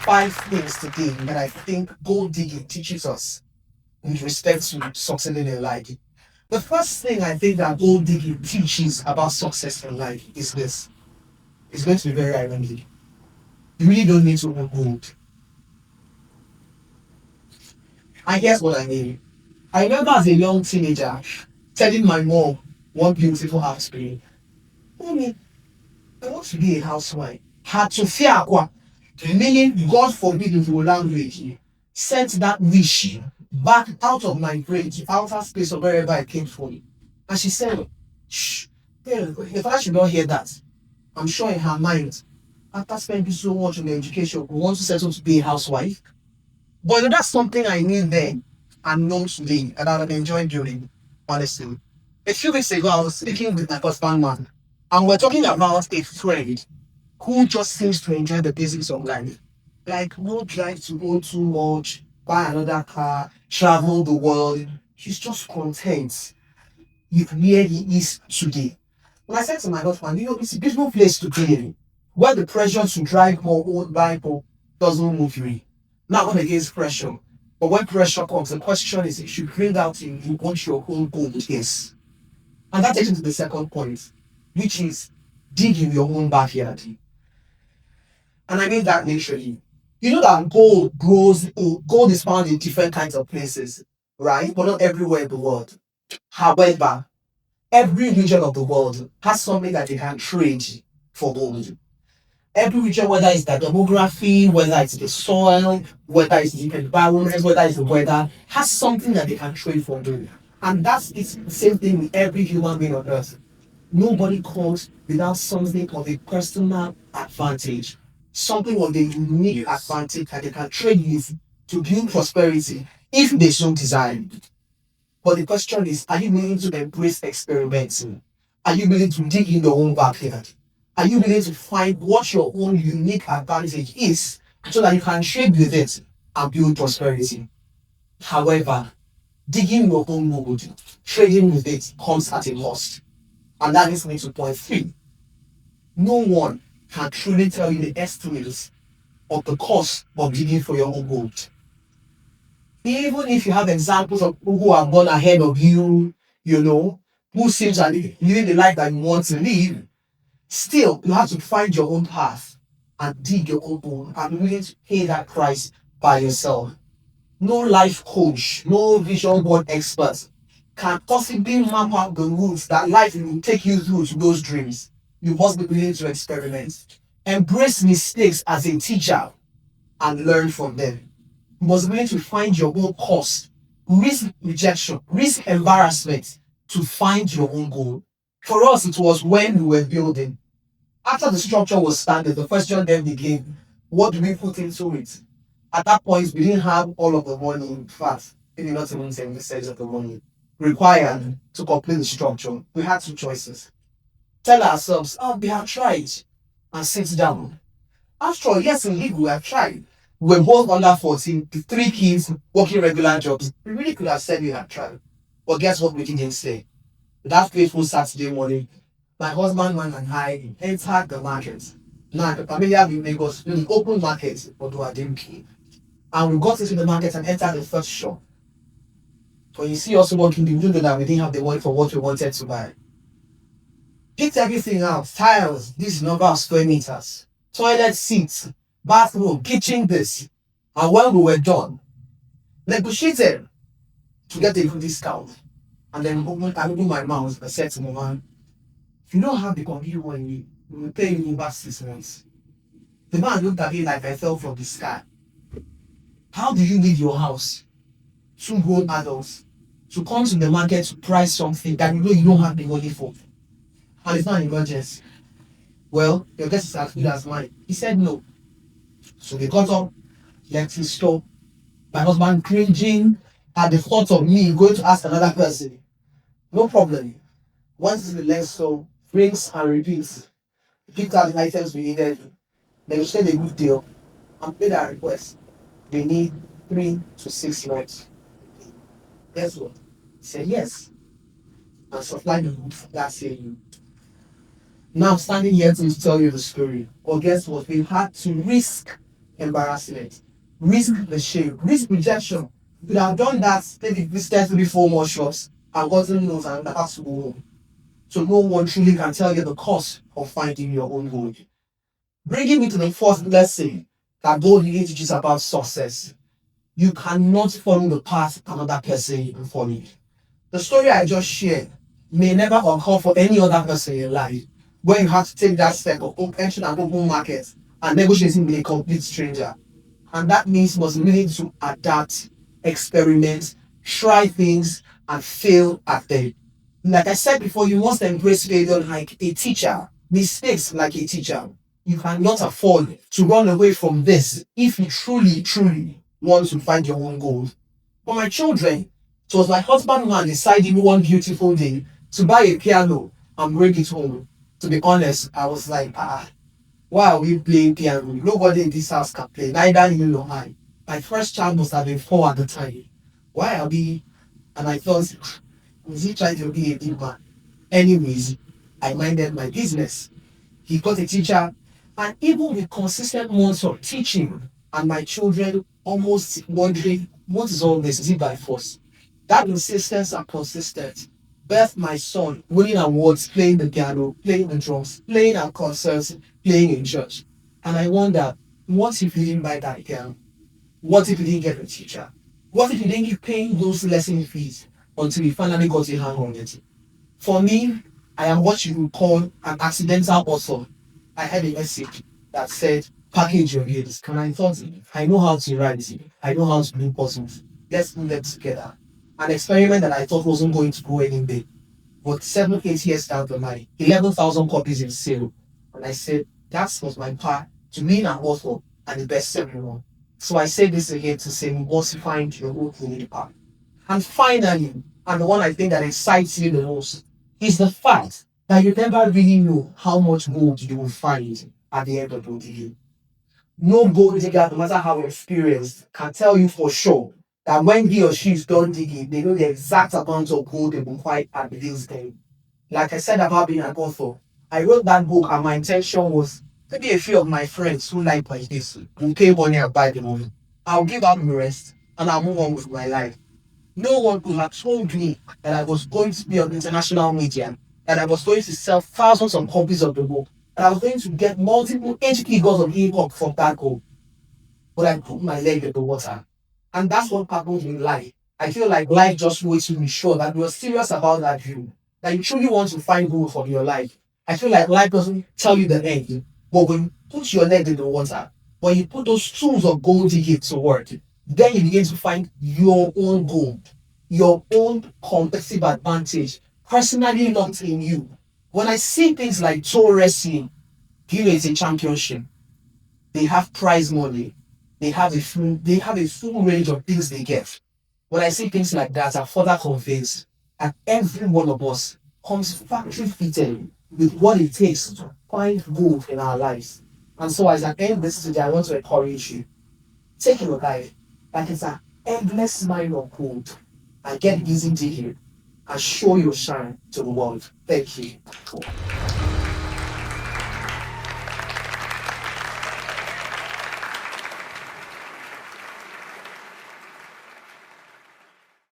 5 things today that I think gold digging teaches us with respect to succeeding in life. The first thing I think that gold digging teaches about success in life is this. It's going to be very ironic. You really don't need to own gold. And here's what I mean. I remember as a young teenager telling my mom one beautiful afternoon, Mommy, I want to be a housewife. Had to fear aqua, meaning God forbid in your language, sent that wish back out of my brain to outer space or wherever I came from. And she said, shh, if I should not hear that, I'm sure in her mind, after spending so much on education, we want to settle to be a housewife. But you know, that's something I knew then and know today, and I've enjoyed doing, honestly. A few weeks ago, I was speaking with my husband man, and we're talking about a friend who just seems to enjoy the basics of life. Like, no drive to go too much, buy another car, travel the world. He's just content with where he is today. When I said to my husband, you know, it's a beautiful place to be in, where the pressure to drive more, old Bible doesn't move you. Not going against pressure. But when pressure comes, the question is, if you bring out in you want your own goal, yes. And that takes me to the second point, which is dig in your own backyard. And I mean that literally. You know that gold is found in different kinds of places, right? But not everywhere in the world. However, every region of the world has something that they can trade for gold. Every region, whether it's the demography, whether it's the soil, whether it's the environment, whether it's the weather, has something that they can trade for gold. And it's the same thing with every human being on earth. Nobody comes without something of a personal advantage, something of a unique advantage that they can trade with to build prosperity if they so desire. But the question is, are you willing to embrace experimenting? Are you willing to dig in your own backyard? Are you willing to find what your own unique advantage is so that you can trade with it and build prosperity? However, digging your own mold, trading with it comes at a cost. And that leads me to point 3. No one can truly tell you the estimates of the cost of digging for your own gold. Even if you have examples of people who have gone ahead of you, you know, who seems to be living the life that you want to live, still you have to find your own path and dig your own gold and be willing to pay that price by yourself. No life coach, no vision board expert can possibly map out the routes that life will take you through to those dreams. You must be willing to experiment. Embrace mistakes as a teacher and learn from them. You must be willing to find your own cost, risk rejection, risk embarrassment to find your own goal. For us, it was when we were building. After the structure was standing, the question then became, what do we put into it? At that point, we didn't have all of the money. In fact, maybe not even 70% of the money required to complete the structure. We had 2 choices. Tell ourselves, oh, we have tried, and sit down. After all, yes, indeed, we have tried. We were both under 14, the 3 kids working regular jobs. We really could have said we had tried. But guess what we didn't say? That fateful Saturday morning, my husband, man, and I entered the market. Now, the familiar with Lagos, the open market, although I didn't pay. And we got into the market and entered the first shop. When you see us walking, you know that we didn't have the money for what we wanted to buy. Picked everything out, tiles, this number of square meters, toilet seats, bathroom, kitchen, this. And when we were done, negotiated to get a good discount. And then I opened my mouth and said to my man, if you don't have the computer money, we will pay you over 6 months. The man looked at me like I fell from the sky. How do you leave your house, 2 grown adults, to come to the market to price something that you know you don't have the money for? And it's not an emergency. Well, your guess is as good as mine. He said no. So they got up, left his store. My husband cringing at the thought of me going to ask another person. No problem. Once the next store, rinse and repeat. Picked out the items we needed. Negotiated a good deal and made our request. They need 3 to 6 months. Guess what? He said yes. And supplied the goods for that same. Now I'm standing here to tell you the story. But guess what? We had to risk embarrassment, risk the shame, risk rejection. You could have done that, maybe visited 3, 4 more shops and gotten notes and had to go home. So no one truly can tell you the cost of finding your own goal. Bringing me to the fourth lesson that goal really teaches about success. You cannot follow the path another person will follow. The story I just shared may never occur for any other person in life, where you have to take that step of entering an open market and negotiating with a complete stranger. And that means you must be willing to adapt, experiment, try things, and fail at them. Like I said before, you must embrace failure like a teacher, mistakes like a teacher. You cannot afford to run away from this if you truly, truly want to find your own goal. For my children, it was my husband who had decided one beautiful day to buy a piano and bring it home. To be honest, I was like, why are we playing piano? Nobody in this house can play, neither you nor I. My first child must have been 4 at the time. Why are we? And I thought, was he trying to be a big man? Anyways, I minded my business. He got a teacher, and even with consistent months of teaching, and my children almost wondering, what is all this? Is it by force? That insistence and consistent birthed my son winning awards, playing the piano, playing the drums, playing at concerts, playing in church. And I wonder, what if he didn't buy that piano? What if he didn't get a teacher? What if he didn't keep paying those lesson fees until he finally got a hang on it? For me, I am what you would call an accidental author. I had a message that said, package your gifts. And I thought, I know how to write, I know how to do puzzles. Let's put them together. An experiment that I thought wasn't going to go anywhere. But 7, 8 years down the line, 11,000 copies in sale. And I said, that was my part to being an author and the best-selling one. So I say this again to say, we must find your own unique path. And finally, and the one I think that excites you the most, is the fact that you never really know how much gold you will find at the end of the day. No gold digger, no matter how experienced, can tell you for sure that when he or she is done digging, they know the exact amount of gold they will find at this day. Like I said about being an author, I wrote that book and my intention was maybe a few of my friends who like my this will pay money and buy the movie. I'll give out the rest and I'll move on with my life. No one could have told me that I was going to be on international media, that I was going to sell thousands of copies of the book, that I was going to get multiple 8 figures of income from that goal. But I put my leg in the water. And that's what happens in life. I feel like life just waits to be sure that you're serious about that dream, that you truly want to find goal for your life. I feel like life doesn't tell you the end, but when you put your leg in the water, when you put those tools of gold digging to work, then you begin to find your own gold, your own competitive advantage, personally locked in you. When I see things like toe wrestling, here is a championship. They have prize money. They have a full range of things they get. When I see things like that, I'm further convinced that every one of us comes factory fitted with what it takes to find gold in our lives. And so as I end this today, I want to encourage you. Take your life like it's an endless mine of gold and get busy digging and show your shine to the world. Thank you.